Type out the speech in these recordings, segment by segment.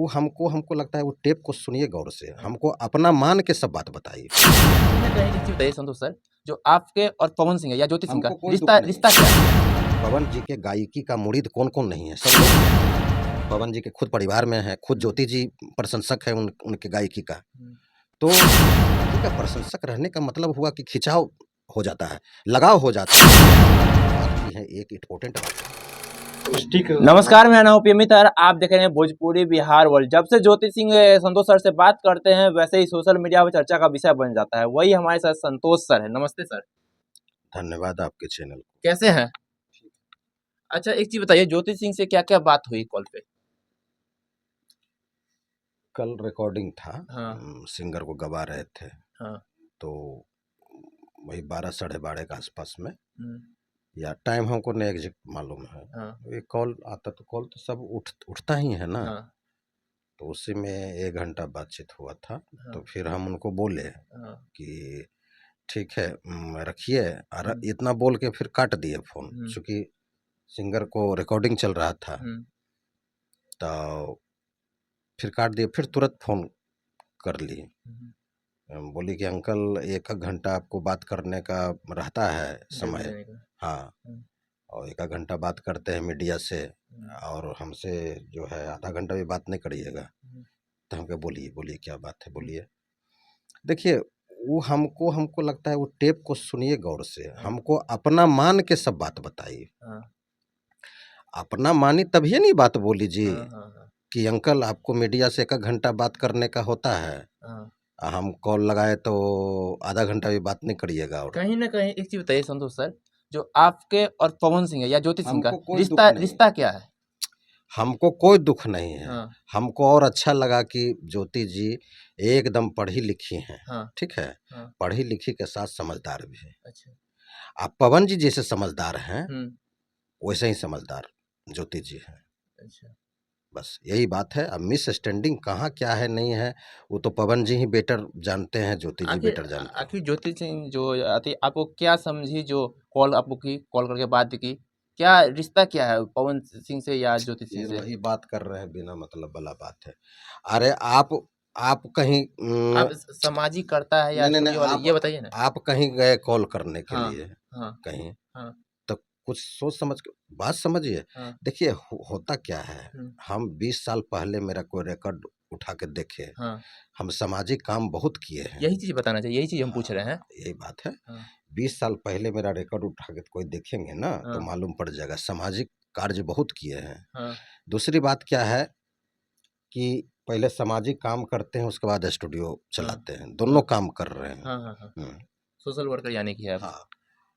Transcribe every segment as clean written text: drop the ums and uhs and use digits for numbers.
वो हमको लगता है वो टेप को सुनिए गौर से, हमको अपना मान के सब बात बताइए। कहीं न कहीं एक चीज़ बताइए संतोष सर, जो आपके और पवन सिंह या ज्योति सिंह का हमको कोई दुख रिश्ता नहीं रिश्ता क्या है? है। पवन जी के गायकी का मुरीद कौन-कौन नहीं है, सब लोग। पवन जी के खुद परिवार में है, खुद ज्योति जी प्रशंसक है उनके गायकी का। तो गायकी का प्रशंसक रहने का मतलब हुआ कि खिंचाव हो जाता है, लगाव हो जाता है। बात की है एक इम्पोर्टेंट बात है। नमस्कार, मेरा नाम अमित है, आप देख रहे हैं भोजपुरी बिहार वर्ल्ड। जब से ज्योति सिंह संतोष सर से बात करते हैं वैसे ही सोशल मीडिया पर चर्चा का विषय बन जाता है। वही हमारे साथ संतोष सर है। नमस्ते सर। धन्यवाद आपके चैनल को। कैसे हैं? अच्छा, एक चीज बताइए, ज्योति सिंह से क्या क्या बात हुई कॉल पे? कल रिकॉर्डिंग था। हाँ। सिंगर को गवा रहे थे। हाँ। तो वही 12 साढ़े 12 के आसपास में, हम्म। या टाइम हमको नहीं एग्जैक्ट मालूम है। हाँ। ये कॉल आता तो कॉल तो सब उठता ही है ना। हाँ। तो उसी में 1 घंटा बातचीत हुआ था। हाँ। तो फिर हम उनको बोले हाँ। कि ठीक है, रखिए। और इतना बोल के फिर काट दिए फ़ोन, चूँकि सिंगर को रिकॉर्डिंग चल रहा था। तो फिर काट दिए, फिर तुरंत फ़ोन कर लिए। बोली कि अंकल 1 घंटा आपको बात करने का रहता है समय। हाँ, और 1 घंटा बात करते हैं मीडिया से, और हमसे जो है आधा घंटा भी बात नहीं करिएगा। तो हम कहे बोलिए क्या बात है, बोलिए। देखिए, वो हमको लगता है वो टेप को सुनिए गौर से, हमको अपना मान के सब बात बताइए। अपना मानी तभी नहीं बात बोली जी, कि अंकल आपको मीडिया से 1 घंटा बात करने का होता है, हम कॉल लगाए तो आधा घंटा भी बात नहीं करिएगा। और कहीं ना कहीं एक चीज बताइए संतोष सर, जो आपके और पवन सिंह या ज्योति सिंह का हमको रिश्ता क्या है? हमको कोई दुख नहीं है। हमको और अच्छा लगा कि ज्योति जी एकदम पढ़ी लिखी हैं। ठीक है, पढ़ी लिखी के साथ समझदार भी है। अच्छा। आप पवन जी जैसे समझदार हैं, वैसे ही समझदार ज्योति जी हैं। अच्छा। बस यही बात है। अब मिस स्टैंडिंग कहाँ क्या है नहीं है, वो तो पवन जी ही बेटर जानते हैं, ज्योति जी बेटर जानते हैं। आखिर ज्योति सिंह जो आती, आपको क्या समझी जो कॉल आपको की, कॉल करके बात की? क्या रिश्ता क्या है पवन सिंह से या ज्योति सिंह से? वही बात कर रहे हैं, बिना मतलब वाला बात है। अरे आप कहीं आप सामाजिक करता है या नहीं, ये बताइए ना। आप कहीं गए कॉल करने के लिए कहीं, तो कुछ सोच समझ के बात समझिए। देखिए, होता क्या है, हम 20 साल पहले मेरा कोई रिकॉर्ड उठा के देखे, हम सामाजिक काम बहुत किए हैं। यही चीज बताना चाहिए, यही चीज हम पूछ रहे हैं। यही बात है। 20 साल पहले मेरा रिकॉर्ड उठा के कोई देखेंगे ना, तो मालूम पड़ जाएगा सामाजिक कार्य बहुत किए हैं। दूसरी बात क्या है कि पहले सामाजिक काम करते हैं, उसके बाद स्टूडियो चलाते हैं, दोनों काम कर रहे हैं। सोशल वर्कर यानी कि है।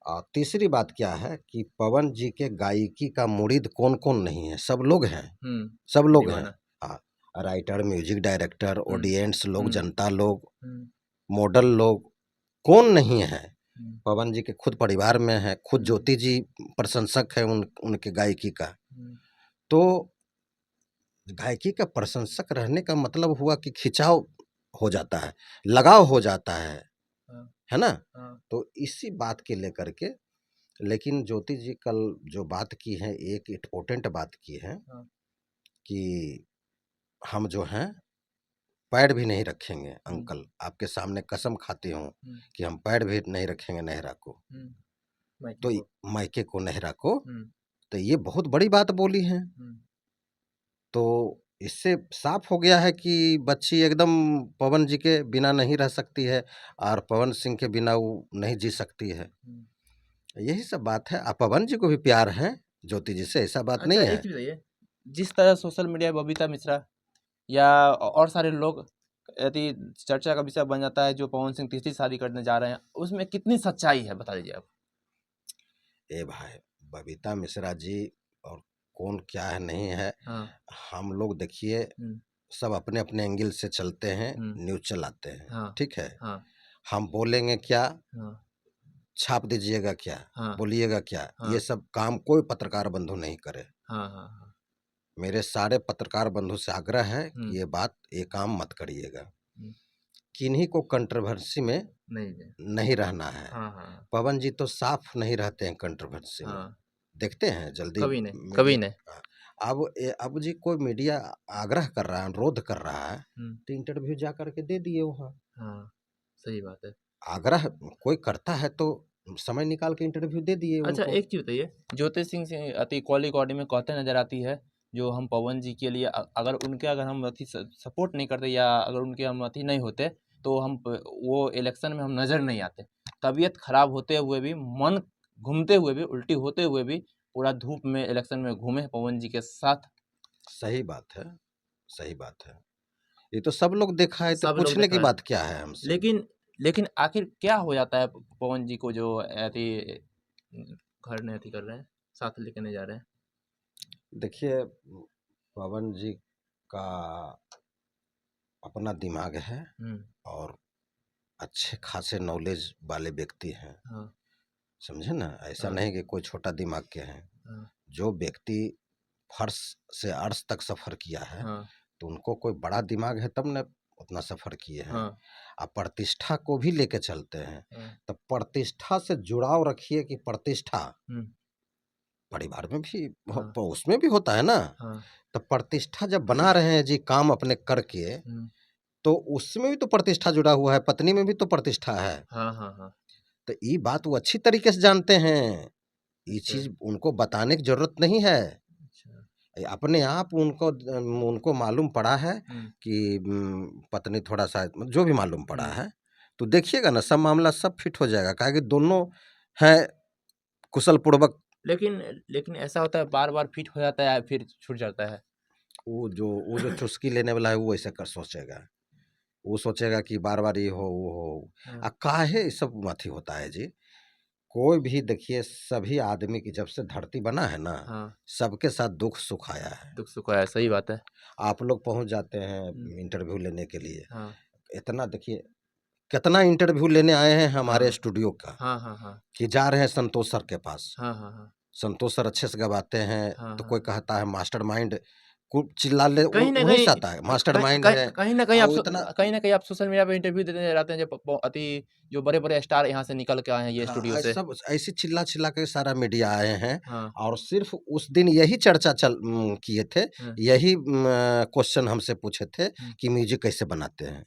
और तीसरी बात क्या है कि पवन जी के गायकी का मुरीद कौन-कौन नहीं है, सब लोग हैं। सब लोग हैं। हाँ, राइटर, म्यूजिक डायरेक्टर, ऑडियंस लोग, जनता लोग, मॉडल लोग, कौन नहीं है। पवन जी के खुद परिवार में है, खुद ज्योति जी प्रशंसक है उनके गायकी का। तो गायकी का प्रशंसक रहने का मतलब हुआ कि खिंचाव हो जाता है, लगाव हो जाता है ना। तो इसी बात के लेकर के, लेकिन ज्योति जी कल जो बात की है, एक इम्पोर्टेंट बात की है कि हम जो हैं पैर भी नहीं रखेंगे अंकल, आपके सामने कसम खाती हूँ कि हम पैर भी नहीं रखेंगे नेहरा को, तो मायके को, नेहरा को। तो ये बहुत बड़ी बात बोली है। तो इससे साफ हो गया है कि बच्ची एकदम पवन जी के बिना नहीं रह सकती है, और पवन सिंह के बिना वो नहीं जी सकती है। यही सब बात है। पवन जी को भी प्यार है ज्योति जी से, ऐसा बात नहीं है। एक चीज बताइए, जिस तरह सोशल मीडिया बबीता मिश्रा या और सारे लोग यदि चर्चा का विषय बन जाता है जो पवन सिंह तीसरी शादी करने जा रहे हैं, उसमें कितनी सच्चाई है बता दीजिए आप। भाई, बबीता मिश्रा जी और कौन क्या है नहीं है, हम लोग देखिए सब अपने अपने एंगल से चलते हैं, न्यूज चलाते हैं। ठीक है, हम बोलेंगे क्या, छाप दीजिएगा क्या, बोलिएगा क्या, ये सब काम कोई पत्रकार बंधु नहीं करे। मेरे सारे पत्रकार बंधु से आग्रह है कि ये काम मत करिएगा। किन्हीं को कंट्रोवर्सी में नहीं रहना है। पवन जी तो साफ नहीं रहते हैं कंट्रोवर्सी में, देखते हैं जल्दी, कभी नहीं। अब जी कोई मीडिया आग्रह कर रहा है, अनुरोध कर रहा है, तो इंटरव्यू जा करके दे दिए वहाँ। हाँ, सही बात है। आग्रह कोई करता है तो समय निकाल के इंटरव्यू दे दिए अच्छा, उनको। एक चीज़ बताइए, ज्योति सिंह से अति कॉल रिकॉर्डिंग में कहते नज़र आती है, जो हम पवन जी के लिए अगर हम अति सपोर्ट नहीं करते या अगर उनके हम अति नहीं होते, तो हम वो इलेक्शन में हम नज़र नहीं आते। तबीयत खराब होते हुए भी, मन घूमते हुए भी, उल्टी होते हुए भी पूरा धूप में इलेक्शन में घूमे पवन जी के साथ। सही बात है, सही बात है। ये तो सब लोग देखा है, तो सब लोग पूछने की देखा है। बात क्या है हमसे? लेकिन आखिर क्या हो जाता है पवन जी को जो अति घर नहीं अति कर रहे हैं, साथ लेके नहीं जा रहे हैं? देखिए, पवन जी का अपना दिमाग है और अच्छे खासे नॉलेज वाले व्यक्ति हैं। हाँ, समझे ना? ऐसा हाँ, नहीं कि कोई छोटा दिमाग के हैं। हाँ, जो व्यक्ति फर्श से अर्श तक सफ़र किया है, हाँ, तो उनको कोई बड़ा दिमाग है तब न उतना सफ़र किए हैं। हाँ, आप प्रतिष्ठा को भी लेके चलते हैं, हाँ, तो प्रतिष्ठा से जुड़ाव रखिए कि प्रतिष्ठा हुँ, परिवार में भी हाँ, उसमें भी होता है ना। हाँ, तो प्रतिष्ठा जब बना रहे हैं जी काम अपने करके, हुँ, तो उसमें भी तो प्रतिष्ठा जुड़ा हुआ है, पत्नी में भी तो प्रतिष्ठा है। हाँ, हाँ, हाँ, तो ये बात वो अच्छी तरीके से जानते हैं। ये अच्छा, चीज़ उनको बताने की ज़रूरत नहीं है। अच्छा, अपने आप उनको मालूम पड़ा है हुँ, कि पत्नी थोड़ा-सा जो भी मालूम पड़ा हुँ, है, तो देखिएगा ना सब मामला सब फिट हो जाएगा। काहे कि दोनों हैं कुशल पूर्वक। लेकिन लेकिन ऐसा होता है बार-बार फिट हो जाता है फिर छूट जाता है। वो जो चुस्की लेने वाला है वो ऐसा कर सोचेगा। वो सोचेगा कि बार-बार ये हो, वो हो। हाँ, काहे ये सब अथी होता है जी? कोई भी देखिए सभी आदमी की जब से धरती बना है ना, हाँ, सबके साथ दुःख-सुख आया है। दुःख-सुख है, सही बात है। आप लोग पहुँच जाते हैं हुँ, इंटरव्यू लेने के लिए। हाँ, इतना देखिए कितना इंटरव्यू लेने आए हैं हमारे हाँ, स्टूडियो का, हाँ, हाँ, हाँ, कि जा रहे हैं संतोष सर के पास। हाँ, हाँ, हाँ, संतोष सर अच्छे से गवाते हैं, हाँ, तो कोई हाँ। कहता है मास्टरमाइंड, खूब चिल्ला ले कहीं न उन्हीं कहीं से आता है, मास्टरमाइंड है। वो इतना कहीं न कहीं आप सोशल मीडिया पे इंटरव्यू देने रहते हैं, जो प अति जो बड़े-बड़े स्टार यहाँ से निकल के आए हैं ये स्टूडियो से। सब ऐसे चिल्ला-चिल्ला के सारा मीडिया आए हैं, हाँ, और सिर्फ़ उस दिन यही चर्चा किए थे, हाँ, यही क्वेश्चन हमसे पूछे थे हुँ, कि म्यूज़िक कैसे बनाते हैं?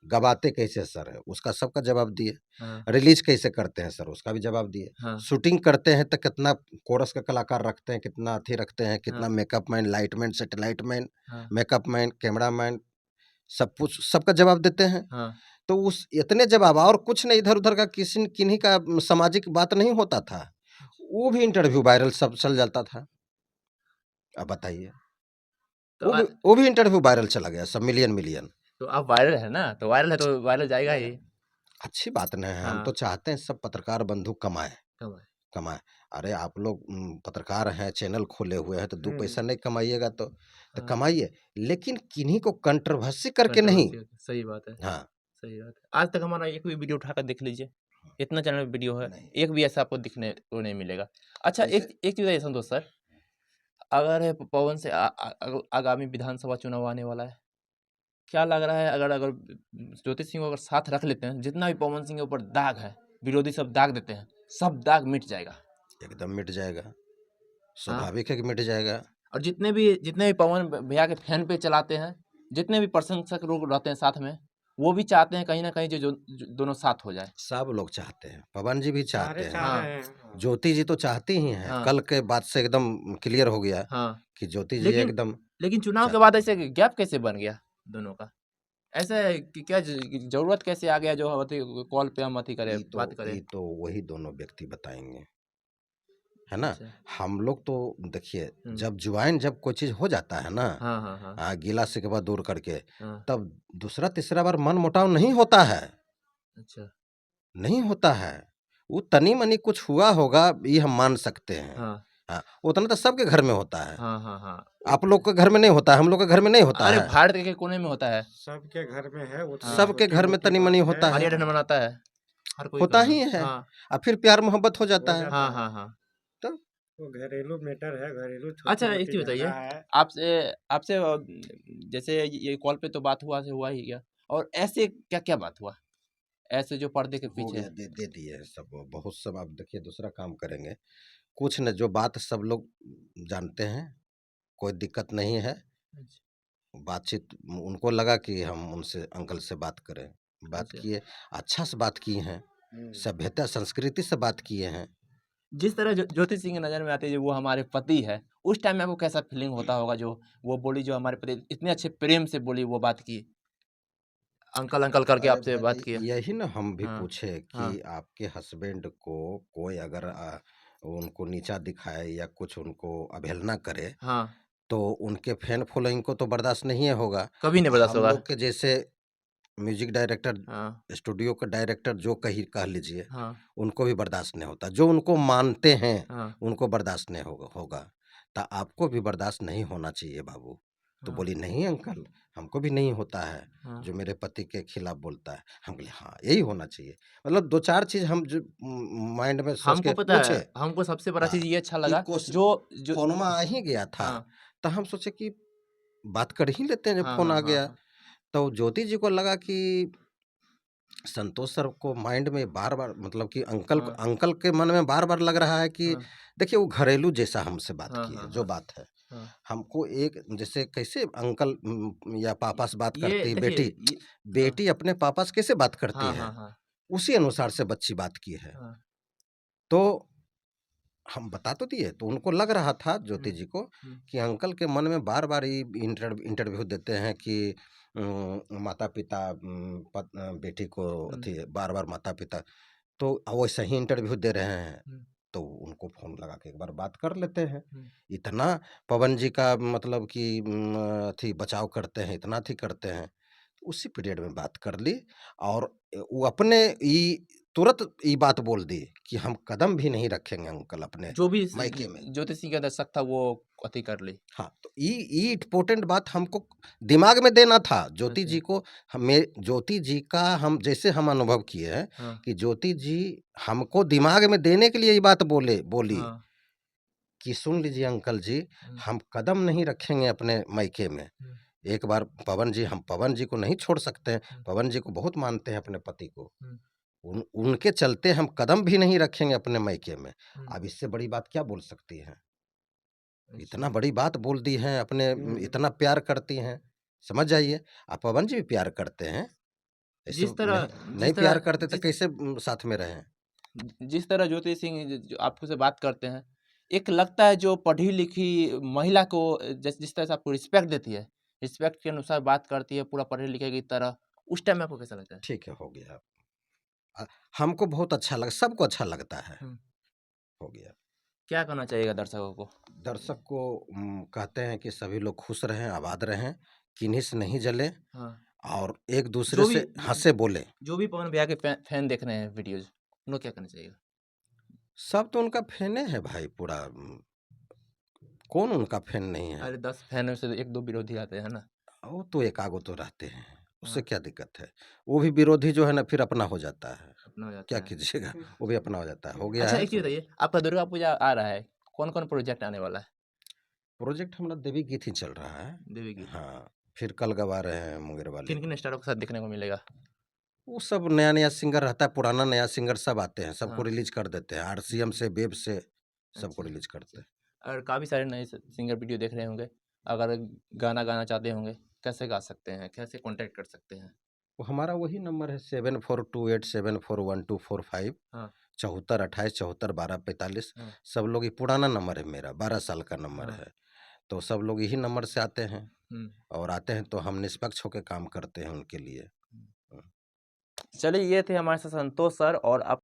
गवाते कैसे सर हैं? उसका सबका जवाब दिए। हाँ, रिलीज़ कैसे करते हैं सर? उसका भी जवाब दिए। हाँ, शूटिंग करते हैं तो कितना कोरस का कलाकार रखते हैं, कितना अथी रखते हैं, हाँ, कितना makeup man, light man, satellite man, हाँ, मेकअप मैन, कैमरामैन, सब कुछ सबका जवाब देते हैं। हाँ, तो उस इतने जवाब और कुछ नहीं, इधर-उधर का किन्हीं का सामाजिक बात नहीं होता था। वो भी इंटरव्यू वायरल सब चल जाता था। अब बताइए, तो वो भी इंटरव्यू वायरल चला गया सब मिलियन-मिलियन। तो आप वायरल हैं ना, तो वायरल है तो वायरल जाएगा ही। अच्छी बात नहीं है, हम हाँ, तो चाहते हैं सब पत्रकार बंधु कमाएँ। कब है? कमाएँ। अरे आप लोग पत्रकार हैं, चैनल खोले हुए हैं, तो 2 पैसा हुँ, नहीं कमाइएगा तो हाँ, कमाइए, लेकिन किन्हीं को कंट्रोवर्सी करके नहीं। कंट्रोवर्सी सही बात है, हाँ, सही बात है। आज तक हमारा एक भी वीडियो उठाकर देख लीजिए, इतना चैनल पे वीडियो है, नहीं। एक भी ऐसा आपको दिखने को नहीं मिलेगा। अच्छा, जैसे एक चीज़ बताइए संतोष सर, अगर पवन से आगामी विधानसभा चुनाव आने वाला है, क्या लग रहा है अगर अगर ज्योति सिंह को अगर साथ रख लेते हैं, जितना भी पवन सिंह के ऊपर दाग है, विरोधी सब दाग देते हैं, सब दाग मिट जाएगा। एकदम मिट जाएगा, हाँ, स्वाभाविक है कि मिट जाएगा। और जितने भी पवन भैया के फैन पेज चलाते हैं, जितने भी प्रशंसक लोग रहते हैं साथ में, वो भी चाहते हैं कहीं न कहीं जो दोनों साथ हो जाए। सब लोग चाहते हैं, पवन जी भी चाहते सारे हैं, चाह हाँ, रहे हैं। ज्योति जी तो चाहती ही हैं। हाँ, कल के बात से एकदम क्लियर हो गया हाँ। कि ज्योति जी लेकिन एकदम लेकिन चुनाव के चाहती बाद हैं। ऐसे गैप कैसे बन गया दोनों का? ऐसे कि क्या ज़रूरत कैसे आ गया जो हम अथी कॉल पे हम अथी करें, बात करें? ये तो वही दोनों व्यक्ति बताएँगे, है ना? अच्छा। हम लोग तो देखिए, हुँ। जब कोई चीज़ हो जाता है ना, हाँ, हाँ, हाँ। गिला-शिकवा दूर करके, हाँ, तब दूसरा-तीसरा बार मनमुटाव नहीं होता है, अच्छा। नहीं होता है। वो तनी-मनी कुछ हुआ होगा, ये हम मान सकते हैं। हाँ। हाँ, उतना तो सबके घर में होता है। हाँ, हाँ, हाँ। आप लोग के घर में नहीं होता है, हम लोग के घर में नहीं होता अरे है। भारत के कोने में होता है। सबके घर में है, उतना हाँ। सबके घर में छोटी-मोटी तनी-मनी बात होता है। है, आर्यभट्ट मनाता है, हर कोई होता का हाँ। ही है। हाँ। फिर प्यार-मोहब्बत हो जाता हो है। जाता हाँ, है। हाँ, हाँ। तो वो घरेलू मैटर है, घरेलू अच्छा, एक छोटी-मोटी चीज़ झगड़ा बताइए, है। आपसे आपसे जैसे ये कॉल पे तो बात हुआ ही गया, और ऐसे क्या-क्या बात हुआ? ऐसे जो पर्दे के हो पीछे? गया, दे दिए हैं सब, बहुत सब। आप देखिए दूसरा काम करेंगे। कुछ न जो बात सब लोग जानते हैं, कोई दिक्कत नहीं है। अच्छा। बातचीत उनको लगा कि हम उनसे अंकल से बात करें, बात अच्छा। किए, अच्छा से बात किए हैं, सभ्यता संस्कृति से बात किए हैं। जिस तरह ज्योति सिंह की नज़र में आती है, जो वो हमारे पति है, उस टाइम में आपको कैसा फीलिंग होता होगा, जो वो बोली, जो हमारे पति इतने अच्छे प्रेम से बोली, वो बात की, अंकल अंकल करके अरे आपसे बात किया? यही ना हम भी हाँ, पूछे कि हाँ, आपके हस्बैंड को कोई अगर उनको नीचा दिखाए या कुछ उनको अवहेलना करे, हाँ, तो उनके फैन फॉलोइंग को तो बर्दाश्त नहीं होगा। कभी नहीं बर्दाश्त हम होगा। लोग के जैसे म्यूजिक डायरेक्टर, हाँ, स्टूडियो का डायरेक्टर जो कह लीजिए, हाँ, उनको भी बर्दाश्त नहीं होता। जो उनको मानते हैं, हाँ, उनको बर्दाश्त नहीं होगा। तो आपको भी बर्दाश्त नहीं होना चाहिए बाबू। तो हाँ, बोली, नहीं अंकल, हमको भी नहीं होता है हाँ। जो मेरे पति के खिलाफ बोलता है। हम बोले हाँ, यही होना चाहिए। मतलब 2-4 चीज़ हम जो माइंड में सोच हमको के पता है, पूछे। हमको सबसे बड़ा हाँ, चीज़ ये अच्छा कि लगा, कोस जो फ़ोनमा आ ही गया था, हाँ, तो हम सोचे कि बात कर ही लेते हैं जब हाँ, फ़ोन हाँ, आ हाँ, गया। हाँ। तो ज्योति जी को लगा कि संतोष सर को माइंड में बार-बार, मतलब कि हाँ, अंकल के मन में बार-बार लग रहा है कि हाँ, देखिए वो घरेलू जैसा हमसे बात हाँ, किए हाँ, हैं, जो हाँ, बात है। हाँ। हमको एक जैसे कैसे अंकल या पापा से बात ये करती है देखिए, बेटी, ये हाँ, बेटी अपने पापा से कैसे बात करती हाँ, है, हाँ, हाँ, उसी अनुसार से बच्ची बात की है। हाँ। तो हम बता तो दिए, तो उनको लग रहा था ज्योति हुँ, जी को हुँ, कि अंकल के मन में बार-बार ये इंटरव्यू देते हैं कि माता-पिता बेटी को हुँ, अथी बार-बार माता-पिता, तो वैसे ही इंटरव्यू दे रहे हैं। हुँ, तो उनको फ़ोन लगा के एक बार बात कर लेते हैं। हुँ। इतना पवन जी का मतलब कि अथी बचाव करते हैं, इतना अथी करते हैं। उसी पीरियड में बात कर ली और वो अपने तुरंत ये बात बोल दी कि हम कदम भी नहीं रखेंगे अंकल अपने जो भी मायके में। ज्योति सिंह का दर्शक था, वो अति कर ली। हाँ, तो ये इम्पोर्टेंट बात हमको दिमाग में देना था ज्योति अच्छा। जी को। हमें ज्योति जी का हम जैसे हम अनुभव किए हैं हाँ, कि ज्योति जी हमको दिमाग में देने के लिए ये बात बोली हाँ, कि सुन लीजिए अंकल जी, हुँ, हम कदम नहीं रखेंगे अपने मायके में। हुँ, एक बार हम पवन जी को नहीं छोड़ सकते हैं, हुँ, पवन जी को बहुत मानते हैं अपने पति को। हुँ, उनके चलते हम कदम भी नहीं रखेंगे अपने मायके में। हुँ। अब इससे बड़ी बात क्या बोल सकती हैं? अच्छा। इतना बड़ी बात बोल दी हैं, अपने हुँ, इतना प्यार करती हैं, समझ जाइए। पवन जी भी प्यार करते हैं, ऐसे जिस तरह नहीं नहीं जिस तरह प्यार करते तो जिस कैसे साथ में रहें? जिस तरह ज्योति सिंह जो आपसे से बात करते हैं, एक लगता है जो पढ़ी-लिखी महिला को जिस जिस तरह से आपको रिस्पेक्ट देती है, रिस्पेक्ट के अनुसार बात करती है, पूरा पढ़े-लिखे की तरह, उस टाइम में आपको कैसा लगता है? ठीक है, हो गया। हमको बहुत अच्छा लगा, सबको अच्छा लगता है, हुँ। हो गया। क्या कहना चाहिएगा दर्शकों को? दर्शक को कहते हैं कि सभी लोग खुश रहें, आबाद रहें, किन्हीं से नहीं जलें हाँ। और एक-दूसरे जो भी से हँसे बोलें। जो भी पवन भैया के फैन देख रहे हैं वीडियोज़, उनको क्या कहना चाहिएगा? सब तो उनका फैने है भाई पूरा, कौन उनका फैन नहीं है? अरे 10 फैन में से 1-2 विरोधी आते हैं ना? वो तो एकागो तो रहते हैं, उससे हाँ, क्या दिक्कत है? वो भी विरोधी जो है ना फिर अपना हो जाता है, अपना हो जाता क्या है। कीजिएगा? वो भी अपना हो जाता है, हो गया अच्छा, है एक चीज़ सो। बताइए, आपका दुर्गा पूजा आ रहा है, कौन-कौन प्रोजेक्ट आने वाला है? प्रोजेक्ट हमारा देवी गीत ही चल रहा है। देवी गीत। हाँ, फिर कल गवा रहे हैं मुंगेर वाली। किन-किन स्टारों के साथ देखने को मिलेगा? वो सब नया-नया सिंगर रहता है, पुराना नया सिंगर सब आते हैं, सबको हाँ। रिलीज़ कर देते हैं, आरसीएम से, वेब से सबको अच्छा, रिलीज़ करते हैं। और काफ़ी सारे नए सिंगर वीडियो देख रहे होंगे, अगर गाना गाना चाहते होंगे, कैसे गा सकते हैं? कैसे कॉन्टैक्ट कर सकते हैं? वो हमारा वही नंबर है 7428741245, हाँ, 7428 74 12 45। हाँ, सब लोग, ये पुराना नंबर है मेरा, 12 साल का नंबर हाँ, है। तो सब लोग यही नंबर से आते हैं हुँ, और आते हैं तो हम निष्पक्ष होके काम करते हैं उनके लिए। हुँ। चलिए, ये थे हमारे साथ संतोष सर, और आप